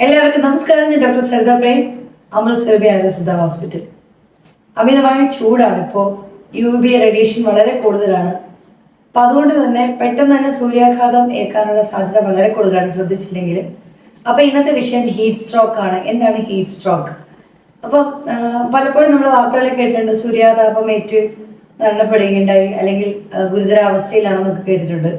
എല്ലാവർക്കും നമസ്കാരം. ഞാൻ ഡോക്ടർ സരിത പ്രേം, അമൃത് ആയുർവേദ ഹോസ്പിറ്റൽ. അമിതമായ ചൂടാണ് ഇപ്പോൾ, UV റേഡിയേഷൻ വളരെ കൂടുതലാണ്. അപ്പം അതുകൊണ്ട് തന്നെ പെട്ടെന്ന് തന്നെ സൂര്യാഘാതം ഏൽക്കാനുള്ള സാധ്യത വളരെ കൂടുതലാണ് ശ്രദ്ധിച്ചില്ലെങ്കിൽ. അപ്പം ഇന്നത്തെ വിഷയം ഹീറ്റ് സ്ട്രോക്ക് ആണ്. എന്താണ് ഹീറ്റ് സ്ട്രോക്ക്? അപ്പം പലപ്പോഴും നമ്മൾ വാർത്തകളിൽ കേട്ടിട്ടുണ്ട്, സൂര്യാതാപം ഏറ്റ് മരണപ്പെടുകയുണ്ടായി അല്ലെങ്കിൽ ഗുരുതരാവസ്ഥയിലാണെന്നൊക്കെ കേട്ടിട്ടുണ്ട്.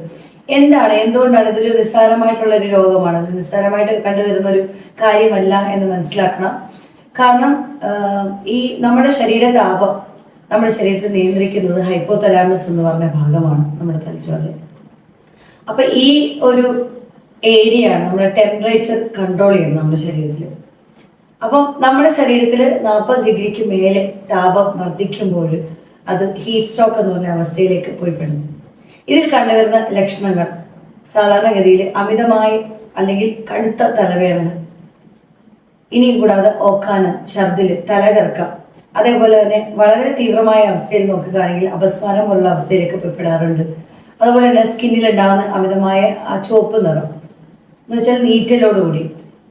എന്തുകൊണ്ടാണ് ഇതൊരു നിസ്സാരമായിട്ടുള്ള ഒരു രോഗമാണ്, നിസ്സാരമായിട്ട് കണ്ടുവരുന്ന ഒരു കാര്യമല്ല എന്ന് മനസ്സിലാക്കണം. കാരണം ഈ നമ്മുടെ താപം നമ്മുടെ ശരീരത്തെ നിയന്ത്രിക്കുന്നത് ഹൈപ്പോതലാമസ് എന്ന് പറഞ്ഞ ഭാഗമാണ് നമ്മുടെ തലച്ചോറിൽ. അപ്പൊ ഈ ഒരു ഏരിയ ആണ് നമ്മുടെ ടെമ്പറേച്ചർ കൺട്രോൾ ചെയ്യുന്നത് നമ്മുടെ ശരീരത്തിൽ. അപ്പം നമ്മുടെ ശരീരത്തിൽ 40 ഡിഗ്രിക്ക് മേലെ താപം വർദ്ധിക്കുമ്പോൾ അത് ഹീറ്റ് സ്ട്രോക്ക് എന്ന് പറഞ്ഞ അവസ്ഥയിലേക്ക് പോയിപ്പെടുന്നു. ഇതിൽ കണ്ടുവരുന്ന ലക്ഷണങ്ങൾ സാധാരണഗതിയിൽ അമിതമായി അല്ലെങ്കിൽ കടുത്ത തലവേദന, ഇനി കൂടാതെ ഓക്കാനം, ഛർദില്, തലകറക്കം, അതേപോലെ തന്നെ വളരെ തീവ്രമായ അവസ്ഥയിൽ നോക്കുകയാണെങ്കിൽ അപസ്മാരം പോലുള്ള അവസ്ഥയിലേക്ക് പോയിപ്പെടാറുണ്ട്. അതുപോലെ തന്നെ സ്കിന്നിൽ ഉണ്ടാകുന്ന അമിതമായ ആ ചുവപ്പ് നിറം എന്ന് വെച്ചാൽ നീറ്റലോടുകൂടി.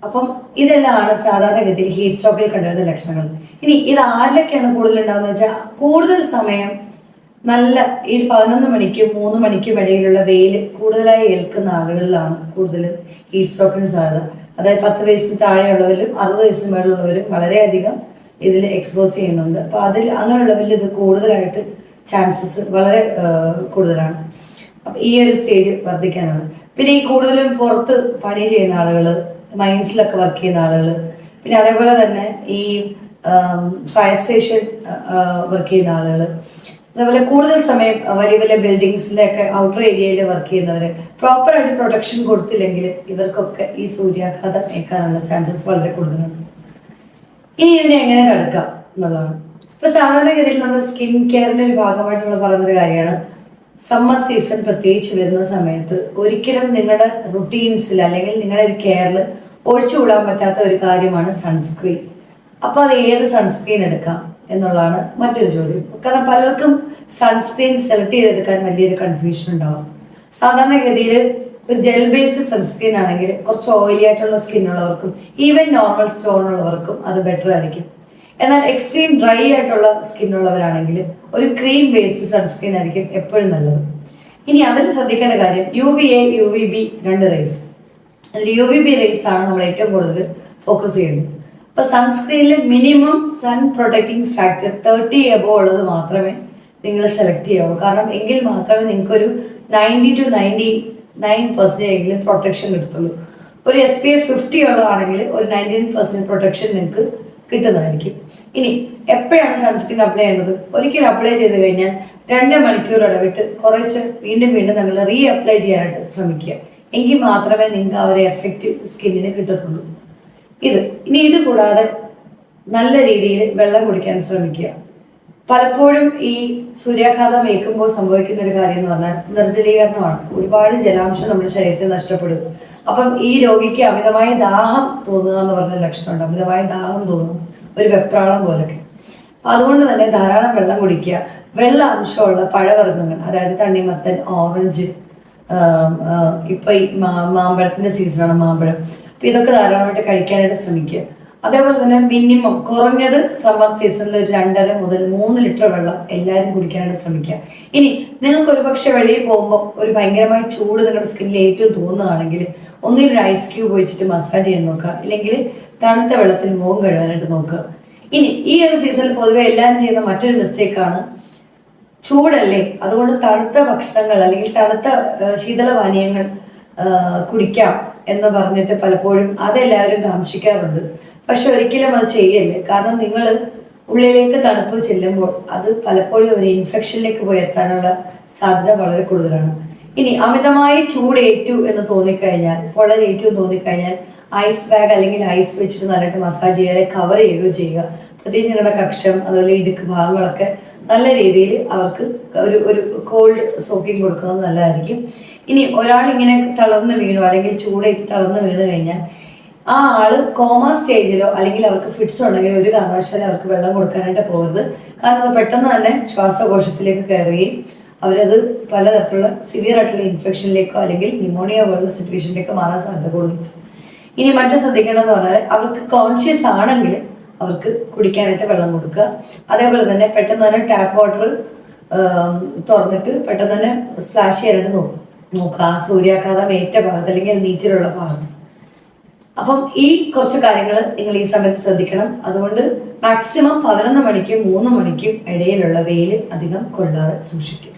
അപ്പം ഇതെല്ലാമാണ് സാധാരണഗതിയിൽ ഹീറ്റ് സ്ട്രോക്കിൽ കണ്ടുവരുന്ന ലക്ഷണങ്ങൾ. ഇനി ഇത് ആരിലൊക്കെയാണ് കൂടുതൽ ഉണ്ടാകുന്നത് വെച്ചാൽ, കൂടുതൽ സമയം നല്ല ഈ 11 മണിക്കും 3 മണിക്കും ഇടയിലുള്ള വെയിൽ കൂടുതലായി ഏൽക്കുന്ന ആളുകളിലാണ് കൂടുതലും ഹീറ്റ് സ്ട്രോക്കിന് സാധ്യത. അതായത് 10 വയസ്സിന് താഴെയുള്ളവരും 60 വയസ്സിന് മേലുള്ളവരും വളരെയധികം ഇതിൽ എക്സ്പോസ് ചെയ്യുന്നുണ്ട്. അപ്പോൾ അങ്ങനെയുള്ളവരിൽ ഇത് കൂടുതലായിട്ട് ചാൻസസ് വളരെ കൂടുതലാണ്. അപ്പം ഈ ഒരു സ്റ്റേജ് വർദ്ധിക്കാനാണ്. പിന്നെ ഈ കൂടുതലും പുറത്ത് പണി ചെയ്യുന്ന ആളുകൾ, മൈൻസിലൊക്കെ വർക്ക് ചെയ്യുന്ന ആളുകൾ, പിന്നെ അതേപോലെ തന്നെ ഈ ഫയർ സ്റ്റേഷൻ വർക്ക് ചെയ്യുന്ന ആളുകൾ, അതേപോലെ കൂടുതൽ സമയം വലിയ വലിയ ബിൽഡിങ്സിലൊക്കെ ഔട്ടർ ഏരിയയിൽ വർക്ക് ചെയ്യുന്നവർ, പ്രോപ്പറായിട്ട് പ്രൊട്ടക്ഷൻ കൊടുത്തില്ലെങ്കിൽ ഇവർക്കൊക്കെ ഈ സൂര്യാഘാതം ഏൽക്കാനുള്ള ചാൻസസ് വളരെ കൂടുതലാണ്. ഇനി ഇതിനെ എങ്ങനെ തടുക്കാം എന്നുള്ളതാണ്. ഇപ്പൊ സാധാരണഗതിയിൽ നമ്മൾ സ്കിൻ കെയറിന്റെ ഒരു ഭാഗമായിട്ട് നമ്മൾ പറയുന്നൊരു കാര്യമാണ്, സമ്മർ സീസൺ പ്രത്യേകിച്ച് വരുന്ന സമയത്ത് ഒരിക്കലും നിങ്ങളുടെ റുട്ടീൻസിൽ അല്ലെങ്കിൽ നിങ്ങളുടെ ഒരു കെയറിൽ ഒഴിച്ചുകൂടാൻ പറ്റാത്ത ഒരു കാര്യമാണ് സൺസ്ക്രീൻ. അപ്പൊ അത് ഏത് സൺസ്ക്രീൻ എടുക്കാം എന്നുള്ളതാണ് മറ്റൊരു ചോദ്യം. കാരണം പലർക്കും സൺസ്ക്രീൻ സെലക്ട് ചെയ്തെടുക്കാൻ വലിയൊരു കൺഫ്യൂഷൻ ഉണ്ടാവും. സാധാരണഗതിയിൽ ഒരു ജെൽ ബേസ്ഡ് സൺസ്ക്രീൻ ആണെങ്കിൽ കുറച്ച് ഓയിലി ആയിട്ടുള്ള സ്കിൻ ഉള്ളവർക്കും ഈവൻ നോർമൽ സ്റ്റോൺ ഉള്ളവർക്കും അത് ബെറ്റർ ആയിരിക്കും. എന്നാൽ എക്സ്ട്രീം ഡ്രൈ ആയിട്ടുള്ള സ്കിൻ ഉള്ളവരാണെങ്കിൽ ഒരു ക്രീം ബേസ്ഡ് സൺസ്ക്രീൻ ആയിരിക്കും എപ്പോഴും നല്ലത്. ഇനി അതിൽ ശ്രദ്ധിക്കേണ്ട കാര്യം UVA UVB 2 റേസ്. അതിൽ UVB റേസ് ആണ് നമ്മൾ ഏറ്റവും കൂടുതൽ ഫോക്കസ് ചെയ്യുന്നത്. അപ്പൊ സൺസ്ക്രീനിൽ minimum sun protecting factor 30 above ഉള്ളത് മാത്രമേ നിങ്ങൾ സെലക്ട് ചെയ്യാവൂ. കാരണം എങ്കിൽ മാത്രമേ നിങ്ങൾക്കൊരു 90 to 99% എങ്കിലും പ്രൊട്ടക്ഷൻ കിട്ടത്തുള്ളൂ. ഒരു SPF 50 ഉള്ളതാണെങ്കിൽ ഒരു 99% പ്രൊട്ടക്ഷൻ നിങ്ങൾക്ക് കിട്ടുന്നതായിരിക്കും. ഇനി എപ്പോഴാണ് സൺസ്ക്രീൻ അപ്ലൈ ചെയ്യേണ്ടത്? ഒരിക്കൽ അപ്ലൈ ചെയ്ത് കഴിഞ്ഞാൽ 2 മണിക്കൂർ ഇടവിട്ട് കുറച്ച് വീണ്ടും നിങ്ങൾ റീ അപ്ലൈ ചെയ്യാനായിട്ട് ശ്രമിക്കുക. എങ്കിൽ മാത്രമേ നിങ്ങൾക്ക് ആ ഒരു എഫക്റ്റ് സ്കിന്നിന് കിട്ടത്തുള്ളൂ. ഇത് കൂടാതെ നല്ല രീതിയിൽ വെള്ളം കുടിക്കാൻ ശ്രമിക്കുക. പലപ്പോഴും ഈ സൂര്യാഘാതം ഏൽക്കുമ്പോൾ സംഭവിക്കുന്ന ഒരു കാര്യം എന്ന് പറഞ്ഞാൽ നിർജ്ജലീകരണമാണ്. ഒരുപാട് ജലാംശം നമ്മുടെ ശരീരത്തിൽ നഷ്ടപ്പെടും. അപ്പം ഈ രോഗിക്ക് അമിതമായ ദാഹം തോന്നുക എന്ന് പറഞ്ഞ ലക്ഷണമുണ്ട്. അമിതമായ ദാഹം തോന്നും, ഒരു വെപ്രാളം പോലൊക്കെ. അതുകൊണ്ട് തന്നെ ധാരാളം വെള്ളം കുടിക്കുക. വെള്ള അംശമുള്ള പഴവർഗ്ഗങ്ങൾ, അതായത് തണ്ണിമത്തൻ, ഓറഞ്ച്, ഇപ്പൊ ഈ മാമ്പഴത്തിന്റെ സീസണാണ്, മാമ്പഴം. അപ്പൊ ഇതൊക്കെ ധാരാളമായിട്ട് കഴിക്കാനായിട്ട് ശ്രമിക്കുക. അതേപോലെ തന്നെ മിനിമം കുറഞ്ഞത് സമ്മർ സീസണിൽ ഒരു 2.5 മുതൽ 3 ലിറ്റർ വെള്ളം എല്ലാവരും കുടിക്കാനായിട്ട് ശ്രമിക്കുക. ഇനി നിങ്ങൾക്ക് ഒരു പക്ഷെ വെളിയിൽ പോകുമ്പോൾ ഒരു ഭയങ്കരമായ ചൂട് നിങ്ങളുടെ സ്കിന്നിൽ ഏറ്റവും തോന്നുകയാണെങ്കിൽ ഒന്നിൽ ഒരു ഐസ് ക്യൂബ് വെച്ചിട്ട് മസാജ് ചെയ്യാൻ നോക്കുക, അല്ലെങ്കിൽ തണുത്ത വെള്ളത്തിൽ മുഖം കഴുകാനായിട്ട് നോക്കുക. ഇനി ഈ ഒരു സീസണിൽ പൊതുവെ എല്ലാവരും ചെയ്യുന്ന മറ്റൊരു മിസ്റ്റേക്കാണ്, ചൂടല്ലേ അതുകൊണ്ട് തണുത്ത ഭക്ഷണങ്ങൾ അല്ലെങ്കിൽ തണുത്ത ശീതളപാനീയങ്ങൾ കുടിക്കാം എന്ന് പറഞ്ഞിട്ട് പലപ്പോഴും അതെല്ലാവരും കാംക്ഷിക്കാറുണ്ട്. പക്ഷെ ഒരിക്കലും അത് ചെയ്യല്ലേ. കാരണം നിങ്ങൾ ഉള്ളിലേക്ക് തണുപ്പ് ചെല്ലുമ്പോൾ അത് പലപ്പോഴും ഒരു ഇൻഫെക്ഷനിലേക്ക് പോയി എത്താനുള്ള സാധ്യത വളരെ കൂടുതലാണ്. ഇനി അമിതമായി ചൂടേറ്റു എന്ന് തോന്നിക്കഴിഞ്ഞാൽ, പൊള്ളലേറ്റു എന്ന് തോന്നിക്കഴിഞ്ഞാൽ ഐസ് ബാഗ് അല്ലെങ്കിൽ ഐസ് വെച്ചിട്ട് നല്ലതായിട്ട് മസാജ് ചെയ്യുക, കവർ ചെയ്യുകയോ ചെയ്യുക. പ്രത്യേകിച്ച് നിങ്ങളുടെ കക്ഷം, അതുപോലെ ഇടുക്ക് ഭാഗങ്ങളൊക്കെ നല്ല രീതിയിൽ അവർക്ക് ഒരു കോൾഡ് സോക്കിങ് കൊടുക്കുന്നത് നല്ലതായിരിക്കും. ഇനി ഒരാൾ ഇങ്ങനെ തളർന്ന് വീണോ അല്ലെങ്കിൽ ചൂടേറ്റ് തളർന്ന് വീണ് കഴിഞ്ഞാൽ ആ ആള് കോമ സ്റ്റേജിലോ അല്ലെങ്കിൽ അവർക്ക് ഫിറ്റ്സ് ഉണ്ടെങ്കിൽ ഒരു കാരണവശാലും അവർക്ക് വെള്ളം കൊടുക്കാനായിട്ട് പോകരുത്. കാരണം അത് പെട്ടെന്ന് തന്നെ ശ്വാസകോശത്തിലേക്ക് കയറുകയും അവരത് പലതരത്തിലുള്ള സിവിയർ ആയിട്ടുള്ള ഇൻഫെക്ഷനിലേക്കോ അല്ലെങ്കിൽ ന്യൂമോണിയ പോലുള്ള സിറ്റുവേഷനിലേക്കോ മാറാൻ സാധ്യത കൂടുതൽ. ഇനി മറ്റു ശ്രദ്ധിക്കേണ്ടതെന്ന് പറഞ്ഞാൽ അവർക്ക് കോൺഷ്യസ് ആണെങ്കിൽ അവർക്ക് കുടിക്കാനായിട്ട് വെള്ളം കൊടുക്കുക. അതേപോലെ തന്നെ പെട്ടെന്ന് തന്നെ ടാപ്പ് വാട്ടർ തുറന്നിട്ട് പെട്ടെന്ന് തന്നെ സ്പ്ലാഷ് ചെയ്യാനായിട്ട് നോക്കുക സൂര്യാഘാതം ഏറ്റ ഭാഗത്ത് അല്ലെങ്കിൽ നീറ്റിലുള്ള ഭാഗത്ത്. അപ്പം ഈ കുറച്ച് കാര്യങ്ങൾ നിങ്ങൾ ഈ സമയത്ത് ശ്രദ്ധിക്കണം. അതുകൊണ്ട് മാക്സിമം 11 മണിക്കും 3 മണിക്കും ഇടയിലുള്ള വെയിൽ അധികം കൊള്ളാതെ സൂക്ഷിക്കും.